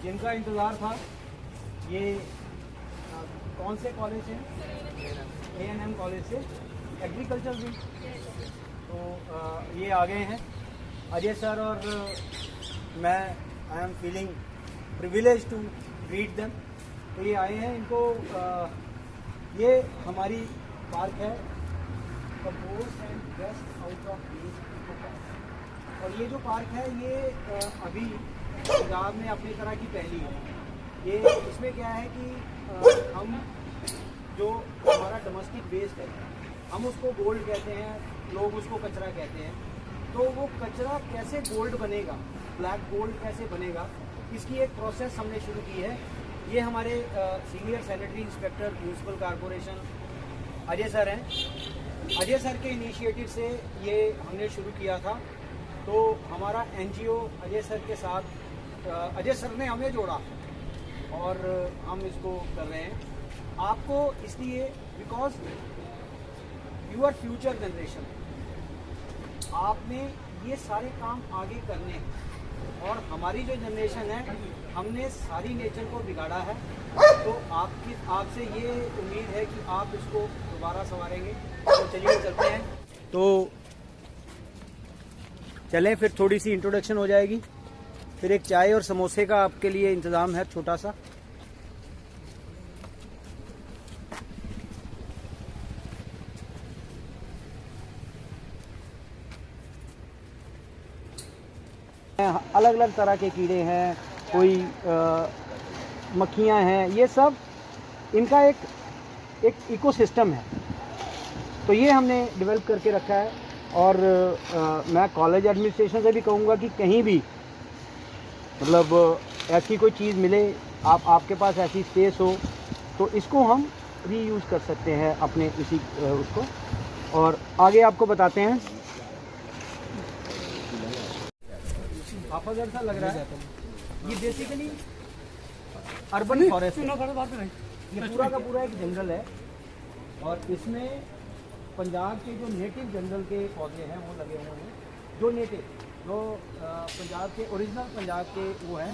जिनका इंतज़ार था ये कौन से कॉलेज से, A&M कॉलेज से एग्रीकल्चर भी, तो ये आ गए हैं अजय सर, और मैं I am feeling privilege to greet them. तो ये आए हैं, इनको ये हमारी पार्क है compost and waste out of waste eco park, और ये जो पार्क है ये अभी पंजाब में अपनी तरह की पहली है। ये इसमें क्या है कि हम जो हमारा डोमेस्टिक वेस्ट है हम उसको गोल्ड कहते हैं, लोग उसको कचरा कहते हैं, तो वो कचरा कैसे गोल्ड बनेगा, ब्लैक गोल्ड कैसे बनेगा, इसकी एक प्रोसेस हमने शुरू की है। ये हमारे senior sanitary inspector municipal corporation Ajay sir हैं। अजय सर के इनिशिएटिव से ये हमने शुरू किया था, तो हमारा NGO अजय सर के साथ, अजय सर ने हमें जोड़ा और हम इसको कर रहे हैं आपको, इसलिए because you are future generation, आपने ये सारे काम आगे करने हैं, और हमारी जो जनरेशन है हमने सारी नेचर को बिगाड़ा है, तो आपसे ये उम्मीद है कि आप इसको दोबारा संवारेंगे। तो चलिए चलते हैं, तो चलें, फिर थोड़ी सी इंट्रोडक्शन हो जाएगी, फिर एक चाय और समोसे का आपके लिए इंतज़ाम है छोटा सा। अलग अलग तरह के कीड़े हैं, कोई मक्खियाँ हैं, ये सब इनका एक इकोसिस्टम है, तो ये हमने डेवलप करके रखा है। और मैं कॉलेज एडमिनिस्ट्रेशन से भी कहूँगा कि कहीं भी मतलब ऐसी कोई चीज़ मिले, आपके पास ऐसी स्पेस हो, तो इसको हम रीयूज़ कर सकते हैं अपने इसी उसको। और आगे आपको बताते हैं, हाफा जैसा लग रहा है, ये बेसिकली अर्बन फॉरेस्ट है, ये पूरा का पूरा एक जंगल है, और इसमें पंजाब के जो नेटिव जंगल के पौधे हैं वो लगे हुए हैं, जो नेटिव, जो पंजाब के ओरिजिनल पंजाब के वो हैं।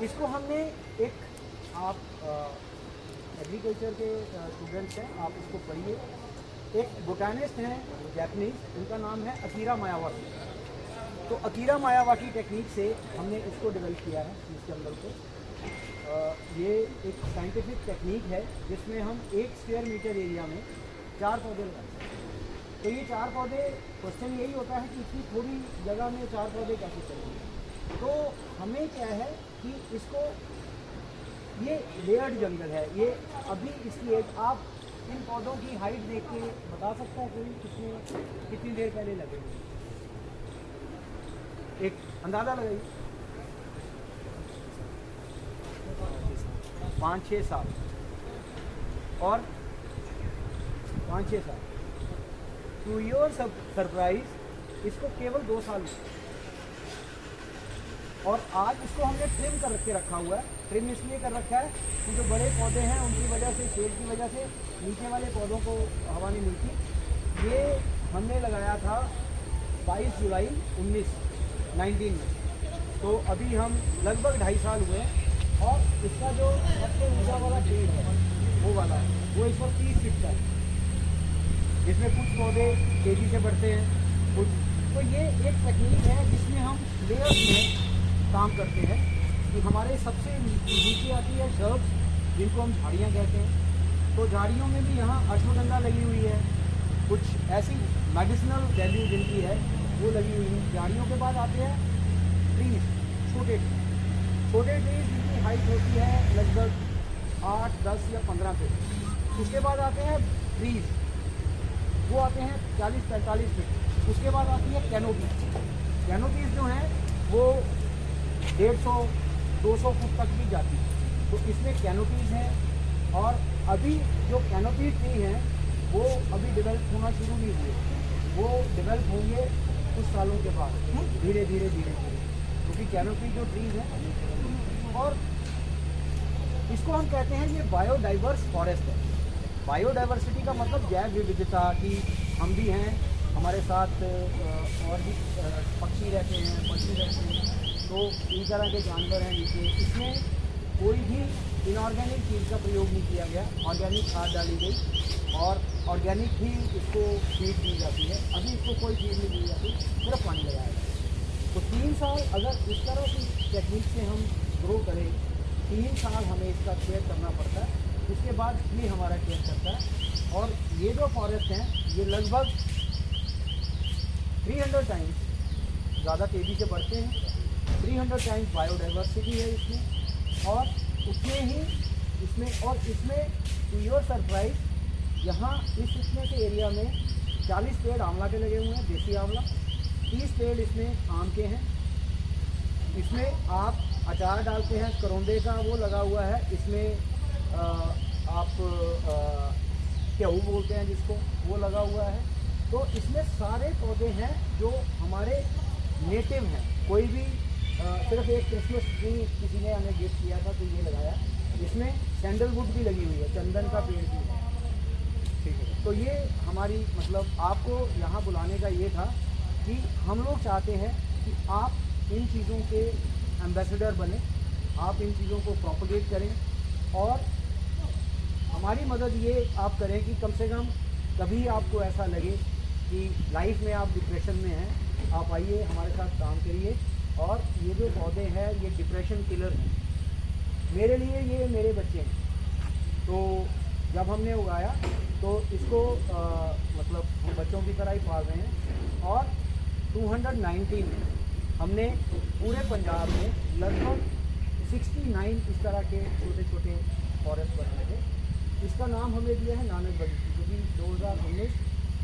इसको हमने एक, आप एग्रीकल्चर के स्टूडेंट्स हैं, आप इसको पढ़िए, एक बोटानिस्ट हैं जैपनीज, उनका नाम है अकीरा मायावाकी। तो अकीरा मायावाकी टेक्निक से हमने इसको डेवलप किया है इस जंगल को। ये एक साइंटिफिक टेक्निक है जिसमें हम 1 स्क्वायर मीटर एरिया में 4 पौधे लगाते हैं। तो ये 4 पौधे, क्वेश्चन यही होता है कि इतनी थोड़ी जगह में 4 पौधे कैसे चलेंगे। तो हमें क्या है कि इसको, ये लेयर्ड जंगल है, ये अभी इसकी एक, आप इन पौधों की हाइट देख के बता सकता है कोई कितनी देर पहले लगे हुए, एक अंदाज़ा लगाइए। 5-6 साल और 5-6 साल। टू योर सरप्राइज इसको केवल 2 साल हुए, और आज इसको हमने ट्रिम कर के रखा हुआ है। ट्रिम इसलिए कर रखा है कि जो बड़े पौधे हैं उनकी वजह से, शेड की वजह से नीचे वाले पौधों को हवा नहीं मिलती। ये हमने लगाया था 22 जुलाई 19 में, तो अभी हम लगभग 2.5 साल हुए हैं। और इसका जो सबसे ऊंचा वाला पेड़ है वो वाला है, वो 130 फीट का है, जिसमें कुछ पौधे तेज़ी से बढ़ते हैं, कुछ। तो ये एक तकनीक है जिसमें हम लेयर्स में काम करते हैं, कि हमारे सबसे नीचे आती है शर्ब्स, जिनको हम झाड़ियाँ कहते हैं। तो झाड़ियों में भी यहाँ अश्वगंधा लगी हुई है, कुछ ऐसी मेडिसिनल वैल्यू जिनकी है वो लगी हुई है। झाड़ियों के बाद आते हैं ट्रीज, छोटे ट्रीज जिनकी हाइट होती है लगभग 8, 10 या 15 फीट। उसके बाद आते हैं ट्रीज, वो आते हैं 40-45 फीट। उसके बाद आती है कैनोपीज जो हैं वो 150-200 फुट तक भी जाती है। तो इसमें कैनोपीज हैं, और अभी जो कैनोपी ट्री हैं वो अभी डेवलप होना शुरू नहीं हुए, वो डेवलप होंगे कुछ सालों के बाद, धीरे धीरे, क्योंकि कैनोपी जो ट्रीज हैं। और इसको हम कहते हैं ये बायोडाइवर्स फॉरेस्ट है। बायोडाइवर्सिटी का मतलब जैव विविधता, कि हम भी हैं, हमारे साथ और भी पक्षी रहते हैं, पक्षी रहते हैं, तो इन तरह के जानवर हैं नीचे। इसमें कोई भी इनऑर्गेनिक चीज़ का प्रयोग नहीं किया गया, ऑर्गेनिक खाद डाली गई और ऑर्गेनिक ही इसको फीड दी जाती है। अभी इसको कोई फीड नहीं दी जाती, सिर्फ पानी लगाया जाता है। तो 3 साल अगर इस तरह की टेक्निक से हम ग्रो करें, 3 साल हमें इसका केयर करना पड़ता है, उसके बाद ये हमारा केयर करता है। और ये जो फॉरेस्ट हैं ये लगभग 300 टाइम्स ज़्यादा तेज़ी से बढ़ते हैं, 300 टाइम्स बायोडाइवर्सिटी है इसमें, और उतने ही इसमें टू योर सरप्राइज यहाँ इतने से एरिया में 40 पेड़ आंवला के लगे हुए हैं, देसी आंवला, 30 पेड़ इसमें आम के हैं। इसमें आप अचार डालते हैं, करौंदे का वो लगा हुआ है, इसमें आप क्याऊ बोलते हैं जिसको, वो लगा हुआ है। तो इसमें सारे पौधे हैं जो हमारे नेटिव हैं। कोई भी सिर्फ एक क्रिसमस ट्री किसी ने हमें गिफ्ट किया था तो ये लगाया, इसमें सैंडलवुड भी लगी हुई है, चंदन का पेड़ भी है, ठीक है। तो ये हमारी मतलब आपको यहाँ बुलाने का ये था कि हम लोग चाहते हैं कि आप इन चीज़ों के एम्बेसडर बने, आप इन चीज़ों को प्रोपोगेट करें, और हमारी मदद ये आप करें कि कम से कम कभी आपको ऐसा लगे कि लाइफ में आप डिप्रेशन में हैं, आप आइए हमारे साथ काम करिए। और ये जो पौधे हैं ये डिप्रेशन किलर हैं मेरे लिए, ये मेरे बच्चे हैं। तो जब हमने उगाया तो इसको मतलब हम बच्चों की तरह ही पाल रहे हैं। और 219 में हमने पूरे पंजाब में लगभग 69 इस तरह के छोटे छोटे फॉरेस्ट बनाए थे। इसका नाम हमने दिया है नानक बगीची, क्योंकि 2019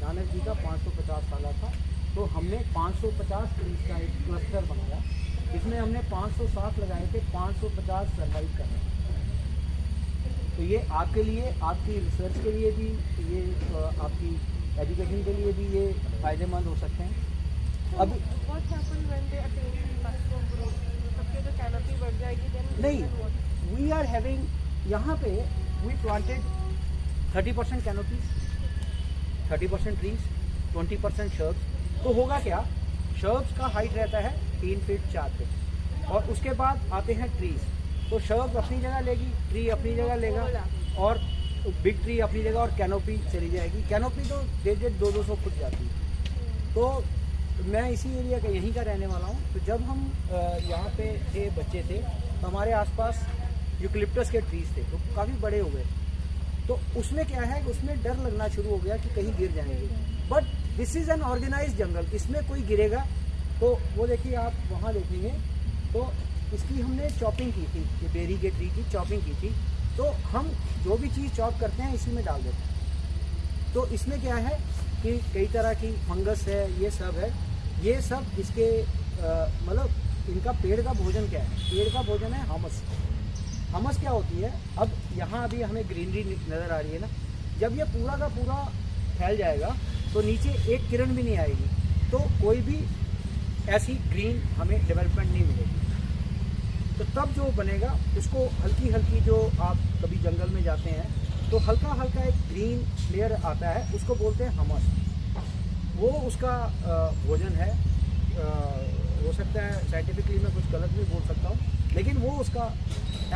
नानक जी का 550 साल था। तो हमने 550 ट्रीज का एक क्लस्टर बनाया, इसमें हमने 560 लगाए थे, 550 सर्वाइव कर रहे हैं। तो ये आपके लिए, आपकी रिसर्च के लिए भी, ये आपकी एजुकेशन के लिए भी ये फ़ायदेमंद हो सकते हैं। अब नहीं, वी आर हैविंग यहाँ पे we planted 30% canopies, 30% trees, 20% shrubs. तो होगा क्या, शर्ब्स का हाइट रहता है 3 फीट 4 फीट, और उसके बाद आते हैं ट्रीज। तो शर्ब अपनी जगह लेगी, ट्री अपनी जगह लेगा, और बिग ट्री अपनी जगह, और कैनोपी चली जाएगी। कैनोपी तो 150-200 फुट जाती है। तो मैं इसी एरिया का, यहीं का रहने वाला हूँ। तो जब हम यहाँ पे थे, बच्चे थे, तो हमारे आसपास यूकलिप्टस के ट्रीज थे, तो काफ़ी बड़े हो गए। तो उसमें क्या है, उसमें डर लगना शुरू हो गया कि कहीं गिर जाएंगे। But this is an organised jungle, इसमें कोई गिरेगा तो वो देखिए आप वहाँ देखेंगे। तो इसकी हमने चॉपिंग की थी, ये बेरी के ट्री की चॉपिंग की थी। तो हम जो भी चीज़ चॉप करते हैं इसी में डाल देते हैं। तो इसमें क्या है कि कई तरह की फंगस है, ये सब है, ये सब इसके मतलब इनका पेड़ का भोजन क्या है, पेड़ का भोजन है हमस। हमस क्या होती है, अब यहाँ अभी हमें ग्रीनरी नज़र आ रही है ना, जब ये पूरा का पूरा फैल जाएगा तो नीचे एक किरण भी नहीं आएगी, तो कोई भी ऐसी ग्रीन हमें डेवलपमेंट नहीं मिलेगी। तो तब जो बनेगा उसको हल्की हल्की, जो आप कभी जंगल में जाते हैं तो हल्का हल्का एक ग्रीन लेयर आता है, उसको बोलते हैं हमस। वो उसका भोजन है। हो सकता है साइंटिफिकली मैं कुछ गलत भी बोल सकता हूँ, लेकिन वो उसका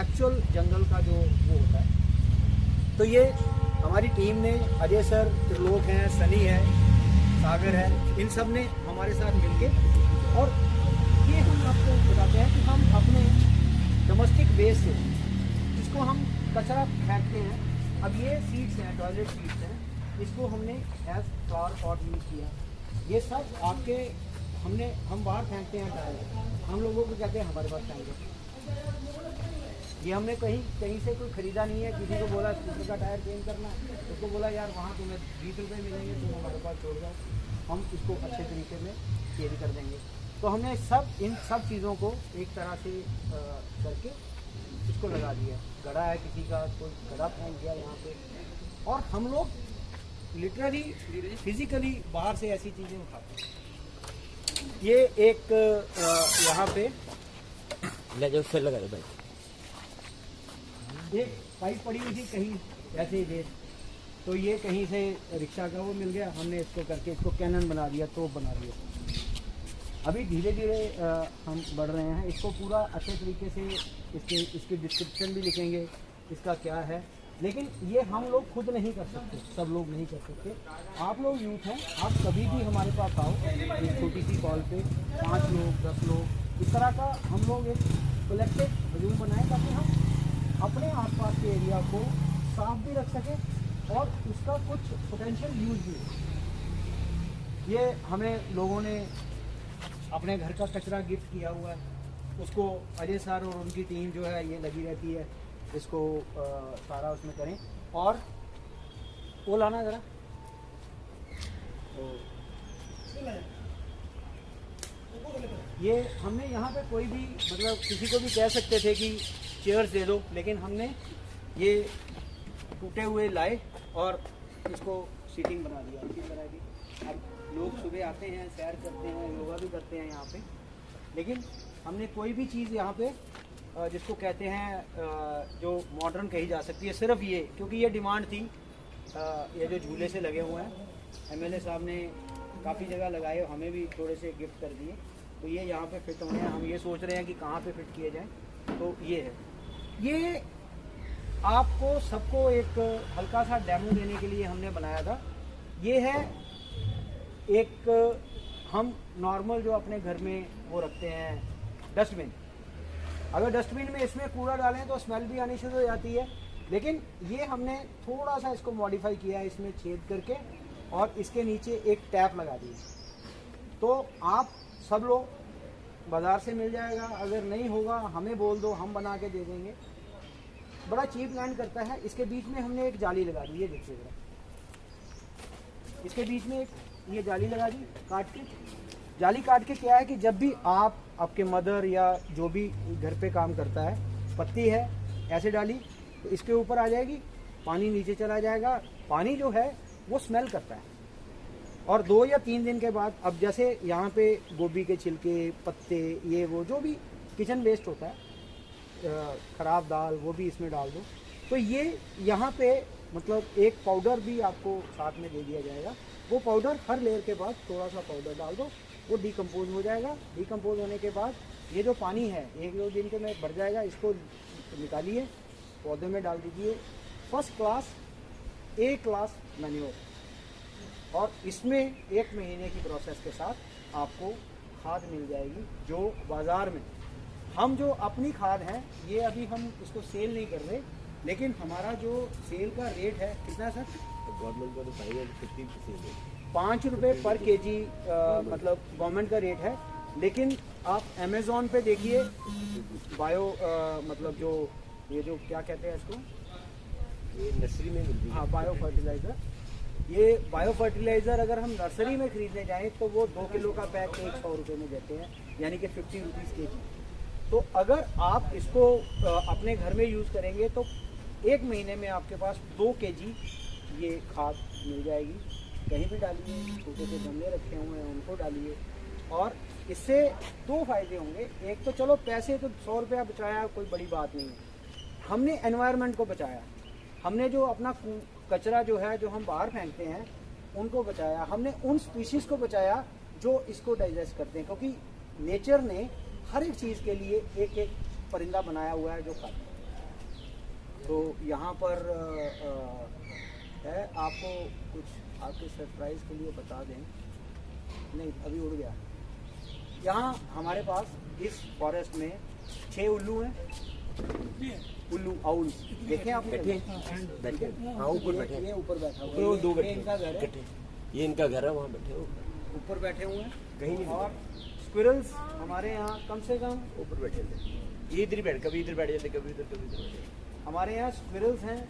एक्चुअल जंगल का जो वो होता है। तो ये हमारी टीम ने, अजय सर, त्रिलोक हैं, सनी है, सागर है, इन सब ने हमारे साथ मिलके, और ये हम आपको बताते हैं कि हम अपने डोमेस्टिक वेस्ट से, जिसको हम कचरा फेंकते हैं, अब ये सीड्स हैं, टॉयलेट सीड्स हैं, इसको हमने एज फ्लावर पॉट यूज़ किया। ये सब आपके हम बाहर फेंकते हैं टायर, हम लोगों को कहते हैं हमारे पास टायर। ये हमने कहीं से कोई ख़रीदा नहीं है। किसी को बोला स्कूटर का टायर चेंज करना, उसको बोला यार वहाँ तुम्हें 20 रुपये मिलेंगे, तुम हमारे पास छोड़ जाओ, हम इसको अच्छे तरीके में कैरी कर देंगे। तो हमने इन सब चीज़ों को एक तरह से करके इसको लगा दिया। गड़ा है किसी का, कोई गड़ा फेंक गया यहाँ पे, और हम लोग लिटरली फिजिकली बाहर से ऐसी चीज़ें उठाते हैं। ये एक यहाँ पे ले जाओ, फिर लगा दो भाई। एक पाइप पड़ी हुई थी कहीं ऐसे ही देर, तो ये कहीं से रिक्शा का वो मिल गया, हमने इसको करके इसको कैनन बना दिया, तोप बना दिया। अभी धीरे धीरे हम बढ़ रहे हैं। इसको पूरा अच्छे तरीके से इसकी डिस्क्रिप्शन भी लिखेंगे इसका क्या है, लेकिन ये हम लोग खुद नहीं कर सकते, सब लोग नहीं कर सकते। आप लोग यूथ हैं, आप कभी भी हमारे पास आओ, एक छोटी सी कॉल पे 5 लोग 10 लोग इस तरह का हम लोग एक कलेक्टिव हजूम बनाएं, ताकि हम अपने आसपास के एरिया को साफ भी रख सकें और उसका कुछ पोटेंशियल यूज भी हो। ये हमें लोगों ने अपने घर का कचरा गिफ्ट किया हुआ है, उसको अजय सर और उनकी टीम जो है ये लगी रहती है, इसको सारा उसमें करें। और वो लाना ज़रा, तो ये हमने यहाँ पे कोई भी मतलब किसी को भी कह सकते थे कि चेयर्स दे दो, लेकिन हमने ये टूटे हुए लाए और इसको सीटिंग बना दिया इसी तरह की। अब लोग सुबह आते हैं, सैर करते हैं, योगा भी करते हैं यहाँ पे, लेकिन हमने कोई भी चीज़ यहाँ पे जिसको कहते हैं जो मॉडर्न कही जा सकती है, सिर्फ ये, क्योंकि ये डिमांड थी। ये जो झूले से लगे हुए हैं, एमएलए साहब ने काफ़ी जगह लगाए, हमें भी थोड़े से गिफ्ट कर दिए, तो ये यहाँ पे फिट होने हैं। हम ये सोच रहे हैं कि कहाँ पे फिट किए जाएं, तो ये है। ये आपको सबको एक हल्का सा डेमो देने के लिए हमने बनाया था। ये है एक हम नॉर्मल जो अपने घर में वो रखते हैं डस्टबिन। अगर डस्टबिन में इसमें कूड़ा डालें तो स्मेल भी आनी शुरू हो जाती है, लेकिन ये हमने थोड़ा सा इसको मॉडिफाई किया है, इसमें छेद करके और इसके नीचे एक टैप लगा दी। तो आप सब लोग बाज़ार से मिल जाएगा, अगर नहीं होगा हमें बोल दो, हम बना के दे देंगे। बड़ा चीप लैंड करता है। इसके बीच में हमने एक जाली लगा दी, ये देखिए जरा, इसके बीच में एक ये जाली लगा दी काट के। जाली काट के क्या है कि जब भी आप, आपके मदर या जो भी घर पे काम करता है, पत्ती है ऐसे डाली तो इसके ऊपर आ जाएगी, पानी नीचे चला जाएगा। पानी जो है वो स्मेल करता है, और 2 या 3 दिन के बाद, अब जैसे यहाँ पे गोभी के छिलके, पत्ते, ये वो जो भी किचन वेस्ट होता है, ख़राब दाल, वो भी इसमें डाल दो। तो ये यहाँ पे मतलब एक पाउडर भी आपको साथ में दे दिया जाएगा। वो पाउडर हर लेयर के बाद थोड़ा सा पाउडर डाल दो, वो डिकम्पोज हो जाएगा। डिकम्पोज होने के बाद ये जो पानी है 1-2 दिन के में भर जाएगा, इसको निकालिए, पौधे में डाल दीजिए। First class A class manure, और इसमें 1 महीने की प्रोसेस के साथ आपको खाद मिल जाएगी। जो बाज़ार में हम जो अपनी खाद है, ये अभी हम इसको सेल नहीं कर रहे, लेकिन हमारा जो सेल का रेट है कितना है सर? गवर्नमेंट को तो 5 रुपये पर केजी मतलब गवर्नमेंट का रेट है। लेकिन आप अमेज़ॉन पे देखिए, बायो मतलब जो ये जो क्या कहते हैं इसको, ये नर्सरी में मिलती है। हाँ, बायो फर्टिलाइज़र। ये बायो फर्टिलाइज़र अगर हम नर्सरी में ख़रीदने जाएँ तो वो 2 किलो का पैक 100 रुपये में देते हैं, यानी कि 50 रुपीज़ केजी। तो अगर आप इसको अपने घर में यूज़ करेंगे तो 1 महीने में आपके पास 2 केजी ये खाद मिल जाएगी। कहीं भी डालिए, छोटे से गमले रखे हुए हैं उनको डालिए, और इससे 2 फ़ायदे होंगे। एक तो चलो पैसे तो 100 रुपया बचाया, कोई बड़ी बात नहीं है, हमने एनवायरनमेंट को बचाया, हमने जो अपना कचरा जो है जो हम बाहर फेंकते हैं उनको बचाया, हमने उन स्पीशीज़ को बचाया जो इसको डाइजेस्ट करते हैं, क्योंकि नेचर ने हर एक चीज़ के लिए एक एक परिंदा बनाया हुआ है जो खाते हैं। तो यहाँ पर है, आपको कुछ आपके सरप्राइज़ के लिए बता दें, नहीं अभी उड़ गया। यहाँ हमारे पास इस फॉरेस्ट में 6 उल्लू हैं, उल्लू आउल देखें आप, बैठे हाँ ऊपर बैठे, ये ऊपर बैठा हुआ तो है, 2 ये बैठे, इनका घर है, ये इनका घर है, वहाँ बैठे ऊपर बैठे हुए हैं कहीं नहीं। और स्क्विरल्स हमारे यहाँ कम से कम ऊपर बैठे थे, ये इधर ही बैठ, कभी इधर बैठ जाते, कभी इधर, कभी इधर। हमारे यहाँ स्क्विरल्स हैं,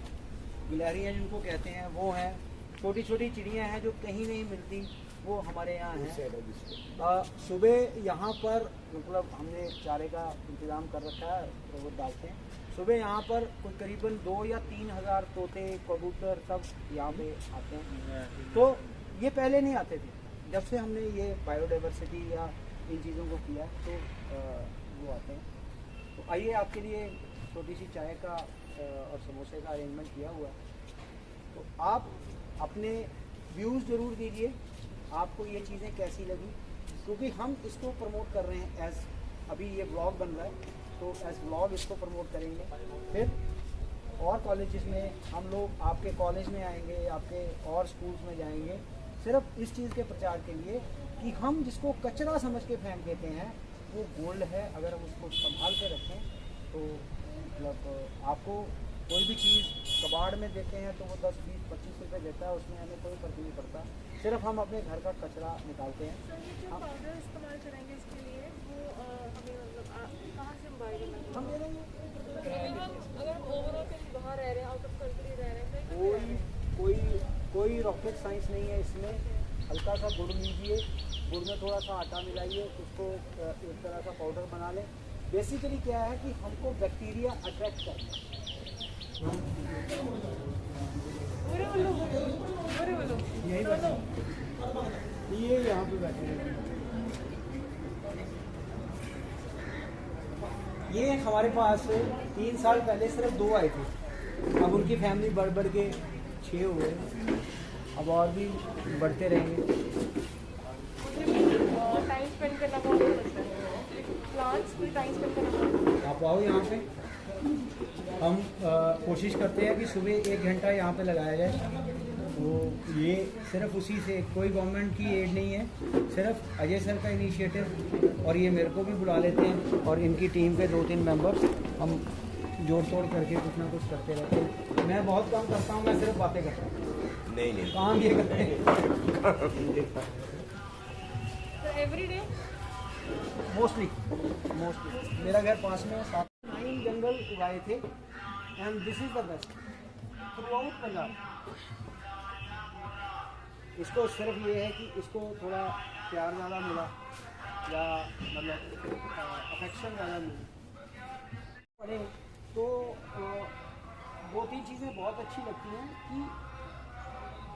गिलहरियाँ जिनको कहते हैं वो हैं, छोटी छोटी चिड़ियाँ हैं जो कहीं नहीं मिलती, वो हमारे यहाँ हैं। सुबह यहाँ पर मतलब हमने चारे का इंतज़ाम कर रखा है, तो वो डालते हैं। सुबह यहाँ पर कोई करीबन 2 या 3 हज़ार तोते, कबूतर सब यहाँ पे आते हैं। तो ये पहले नहीं आते थे, जब से हमने ये बायोडाइवर्सिटी या इन चीज़ों को किया तो वो आते हैं। तो आइए, आपके लिए छोटी सी चाय का और समोसे का अरेंजमेंट किया हुआ है, तो आप अपने व्यूज़ ज़रूर दीजिए, आपको ये चीज़ें कैसी लगी। क्योंकि हम इसको प्रमोट कर रहे हैं एज, अभी ये ब्लॉग बन रहा है तो एज ब्लॉग इसको प्रमोट करेंगे। फिर और कॉलेजेस में हम लोग आपके कॉलेज में आएंगे, आपके और स्कूल्स में जाएंगे, सिर्फ इस चीज़ के प्रचार के लिए कि हम जिसको कचरा समझ के फेंक देते हैं वो गोल्ड है। अगर हम उसको संभाल के रखें तो मतलब आपको कोई भी चीज़ कबाड़ में देते हैं तो वो 10, 20, 25 रुपये देता है, उसमें हमें कोई फर्क नहीं पड़ता। सिर्फ हम अपने घर का कचरा निकालते हैं। सर, ये जो पाउडर इस्तेमाल करेंगे इसके लिए वो हमें मतलब कहाँ से हम बाय करना हम दे देंगे। अगर हम ओवरऑल कहीं बाहर रह रहे हैं, आउट ऑफ कंट्री रह रहे हैं, तो कोई रॉकेट साइंस नहीं है इसमें। हल्का सा गुड़ लीजिए, गुड़ में थोड़ा सा आटा मिलाइए, उसको एक तरह का पाउडर बना लें। बेसिकली क्या है कि हमको बैक्टीरिया अट्रैक्ट करना है। यही बैठे, ये यहाँ पे बैठे हैं। ये हमारे पास 3 साल पहले सिर्फ 2 आए थे, अब उनकी फैमिली बढ़ बढ़ के 6 हुए, अब और भी बढ़ते रहेंगे। टाइम स्पेंड करना बहुत अच्छा है, प्लांट्स में टाइम स्पेंड करना बहुत। आप आओ यहाँ पे, हम कोशिश करते हैं कि सुबह 1 घंटा यहाँ पे लगाया जाए। तो ये सिर्फ उसी से, कोई गवर्नमेंट की एड नहीं है, सिर्फ अजय सर का इनिशिएटिव, और ये मेरे को भी बुला लेते हैं और इनकी टीम के 2-3 मेंबर, हम जोड़ तोड़ करके कुछ ना कुछ करते रहते हैं। मैं बहुत कम करता हूँ, मैं सिर्फ बातें करता हूँ। नहीं काम ये करते हैं एवरी डे मोस्टली। मेरा घर पास में है, 9 जंगल उगाए थे and this is the best through out Punjab. इसको सिर्फ ये है कि इसको थोड़ा प्यार ज़्यादा मिला या मतलब अफेक्शन ज़्यादा मिली पड़े तो 2-3 चीज़ें बहुत अच्छी लगती हैं कि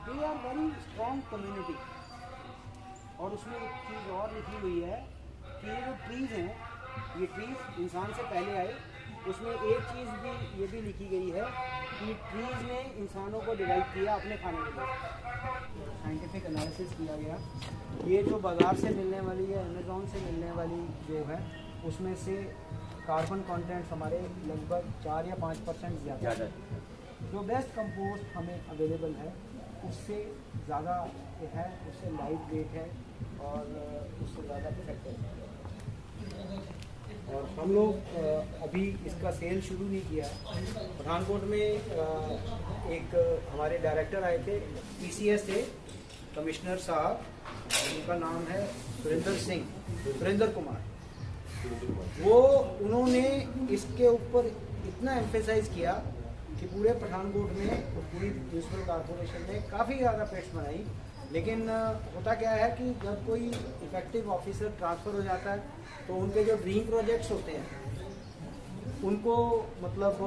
they are very strong community. और उसमें एक चीज़ और लिखी हुई है कि ये जो ट्रीज़ हैं, ये ट्रीज़ इंसान से पहले आए। उसमें एक चीज़ भी ये भी लिखी गई है कि ट्रीज़ ने इंसानों को डेवलप किया अपने खाने के लिए। साइंटिफिक एनालिसिस किया गया, ये जो बाज़ार से मिलने वाली है, अमेज़ॉन से मिलने वाली जो है, उसमें से कार्बन कंटेंट हमारे लगभग 4 या 5% ज़्यादा है। जो बेस्ट कंपोस्ट हमें अवेलेबल है उससे ज़्यादा है, उससे लाइट वेट है और उससे ज़्यादा इफेक्टिव है। और हम लोग अभी इसका सेल शुरू नहीं किया है। पठानकोट में एक हमारे डायरेक्टर आए थे, PCS थे, कमिश्नर साहब, उनका नाम है सुरेंद्र कुमार। वो उन्होंने इसके ऊपर इतना एम्फेसाइज किया कि पूरे पठानकोट में और पूरी म्यूनसिपल कॉर्पोरेशन ने काफ़ी ज़्यादा पेट्स बनाई। लेकिन होता क्या है कि जब कोई इफेक्टिव ऑफिसर ट्रांसफ़र हो जाता है तो उनके जो ड्रीम प्रोजेक्ट्स होते हैं उनको मतलब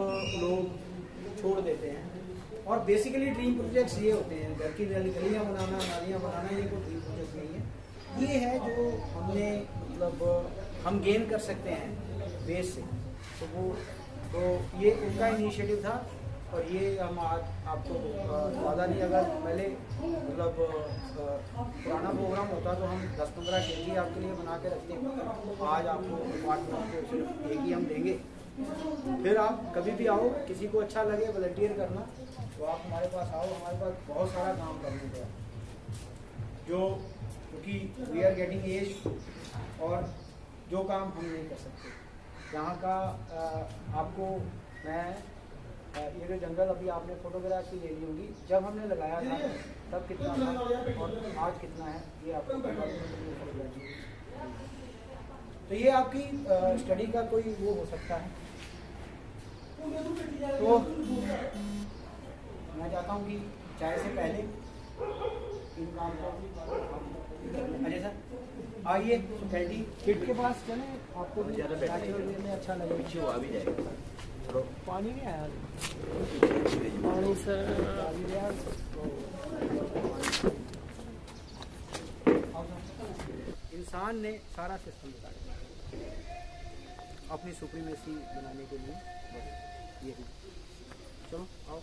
लोग छोड़ देते हैं। और बेसिकली ड्रीम प्रोजेक्ट्स ये होते हैं, घर की गलियाँ बनाना, नालियाँ बनाना, ये कोई ड्रीम प्रोजेक्ट नहीं है। ये है जो हमने मतलब हम गेन कर सकते हैं वेस्ट से। तो ये उनका इनिशिएटिव था और ये हम आज आपको ज़्यादा नहीं, अगर पहले मतलब पुराना प्रोग्राम होता तो हम 10-15 केजी आपके लिए बना के रखते हैं। आज आपको डिपार्टमेंट को सिर्फ एक ही हम देंगे। फिर आप कभी भी आओ, किसी को अच्छा लगे वॉलंटियर करना तो आप हमारे पास आओ। हमारे पास बहुत सारा काम करने को है, जो क्योंकि वी आर गेटिंग एज और जो काम हम नहीं कर सकते। यहाँ का आपको मैं ये जो जंगल अभी आपने फोटोग्राफ की ले ली होगी, जब हमने लगाया था तब कितना था और आज कितना है ये आपको तो ये आपकी स्टडी का कोई वो हो सकता है। तो मैं चाहता हूँ कि चाय से पहले इन काम को अजय सर आइए फैकल्टी किट के पास चलें, आपको भी नेचुरल वे में अच्छा लगे। पीछे वो आ भी जाएगा। पानी नहीं आया पानी सर इंसान ने सारा सिस्टम बताया अपनी सुप्रीमेसी बनाने के लिए, बस यही। चलो आओ।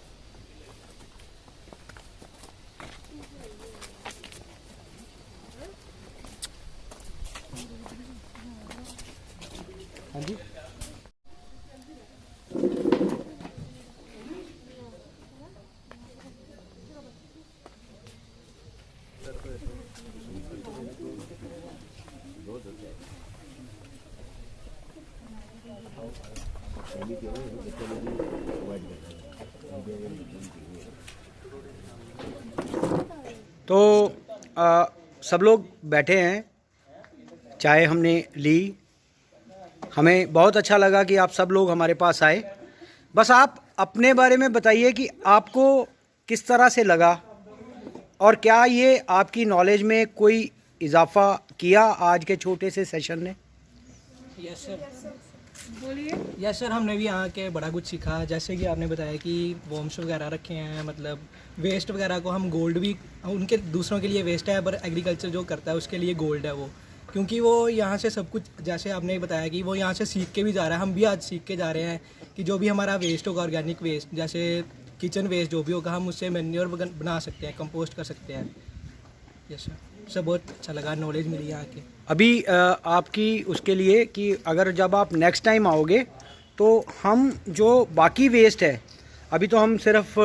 हाँ जी। तो सब लोग बैठे हैं, चाय हमने ली, हमें बहुत अच्छा लगा कि आप सब लोग हमारे पास आए। बस आप अपने बारे में बताइए कि आपको किस तरह से लगा और क्या ये आपकी नॉलेज में कोई इजाफ़ा किया आज के छोटे से सेशन ने। Yes sir. बोलिए। यस सर, हमने भी यहाँ के बड़ा कुछ सीखा। जैसे कि आपने बताया कि वॉर्म्स वगैरह रखे हैं, मतलब वेस्ट वगैरह को हम गोल्ड भी, उनके दूसरों के लिए वेस्ट है पर एग्रीकल्चर जो करता है उसके लिए गोल्ड है वो, क्योंकि वो यहाँ से सब कुछ, जैसे आपने बताया कि वो यहाँ से सीख के भी जा रहा है, हम भी आज सीख के जा रहे हैं कि जो भी हमारा वेस्ट होगा, ऑर्गेनिक वेस्ट जैसे किचन वेस्ट जो भी होगा, हम उससे मैन्योर बना सकते हैं, कंपोस्ट कर सकते हैं। यस सर, बहुत अच्छा लगा, नॉलेज मिली यहाँ के। अभी आपकी उसके लिए कि अगर जब आप नेक्स्ट टाइम आओगे तो हम जो बाकी वेस्ट है, अभी तो हम सिर्फ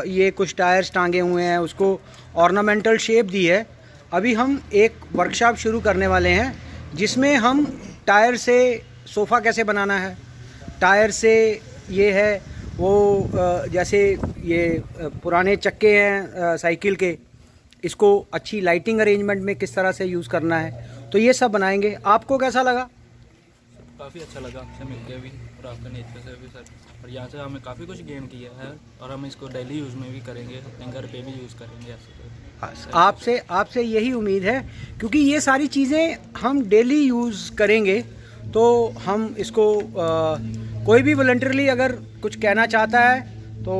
ये कुछ टायर्स टांगे हुए हैं, उसको ऑर्नामेंटल शेप दी है। अभी हम एक वर्कशॉप शुरू करने वाले हैं जिसमें हम टायर से सोफ़ा कैसे बनाना है, टायर से ये है वो जैसे ये पुराने चक्के हैं साइकिल के, इसको अच्छी लाइटिंग अरेंजमेंट में किस तरह से यूज़ करना है, तो ये सब बनाएंगे। आपको कैसा लगा? काफ़ी अच्छा लगा आपसे मिलके भी और आपका नेचर से भी सर, और यहाँ से हमें काफ़ी कुछ गेन किया है और हम इसको डेली यूज़ में भी करेंगे, अपने घर पे भी यूज़ करेंगे ऐसे। आपसे यही उम्मीद है, क्योंकि ये सारी चीज़ें हम डेली यूज़ करेंगे तो हम इसको कोई भी वॉलंटरली अगर कुछ कहना चाहता है तो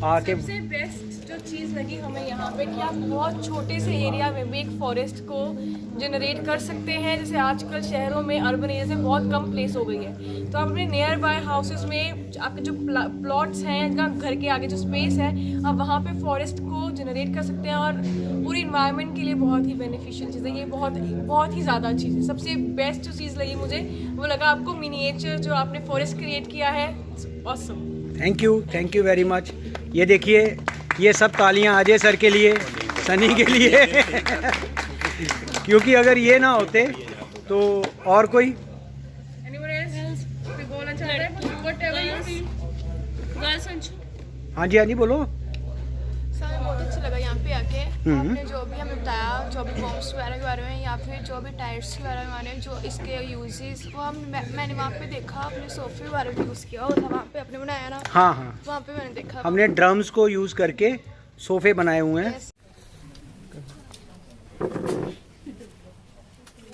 आके। सबसे बेस्ट जो चीज़ लगी हमें यहाँ पे कि आप बहुत छोटे से एरिया में भी एक फॉरेस्ट को जनरेट कर सकते हैं। जैसे आजकल शहरों में, अर्बन एरिया में बहुत कम प्लेस हो गई है, तो आप अपने नियर बाय हाउसेस में आपके जो प्लॉट्स हैं, घर के आगे जो स्पेस है, आप वहाँ पे फॉरेस्ट को जनरेट कर सकते हैं और पूरी इन्वायरमेंट के लिए बहुत ही बेनिफिशियल चीज़ है ये, बहुत ही ज़्यादा चीज़ है। सबसे बेस्ट जो चीज़ लगी मुझे वो लगा आपको मिनिएचर जो आपने फॉरेस्ट क्रिएट किया है, awesome. Thank you very much. ये देखिए, ये सब तालियां अजय सर के लिए, सनी के लिए क्योंकि अगर ये ना होते तो और कोई। हाँ जी बोलो। सर बहुत अच्छा लगा यहाँ पे आके। आपने जो भी हमें बताया, जो भी बॉम्ब्स वगैरह के बारे में या फिर जो भी टायर्स के बारे में, जो इसके यूजेस, वो मैंने वहाँ पे देखा। अपने सोफे के बारे में यूज़ किया होता, वहाँ पे आपने बनाया ना। हाँ वहाँ पे मैंने देखा, हमने ड्रम्स को यूज़ करके सोफे बनाए हुए हैं।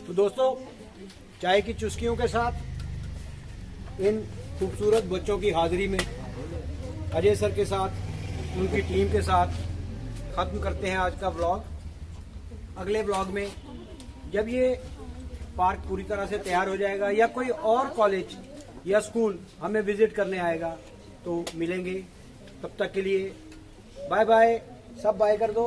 तो दोस्तों, चाय की चुस्कियों के साथ इन खूबसूरत बच्चों की हाजिरी में अजय सर के साथ, उनकी टीम के साथ ख़त्म करते हैं आज का व्लॉग। अगले व्लॉग में जब ये पार्क पूरी तरह से तैयार हो जाएगा या कोई और कॉलेज या स्कूल हमें विजिट करने आएगा तो मिलेंगे। तब तक के लिए बाय बाय। सब बाय कर दो।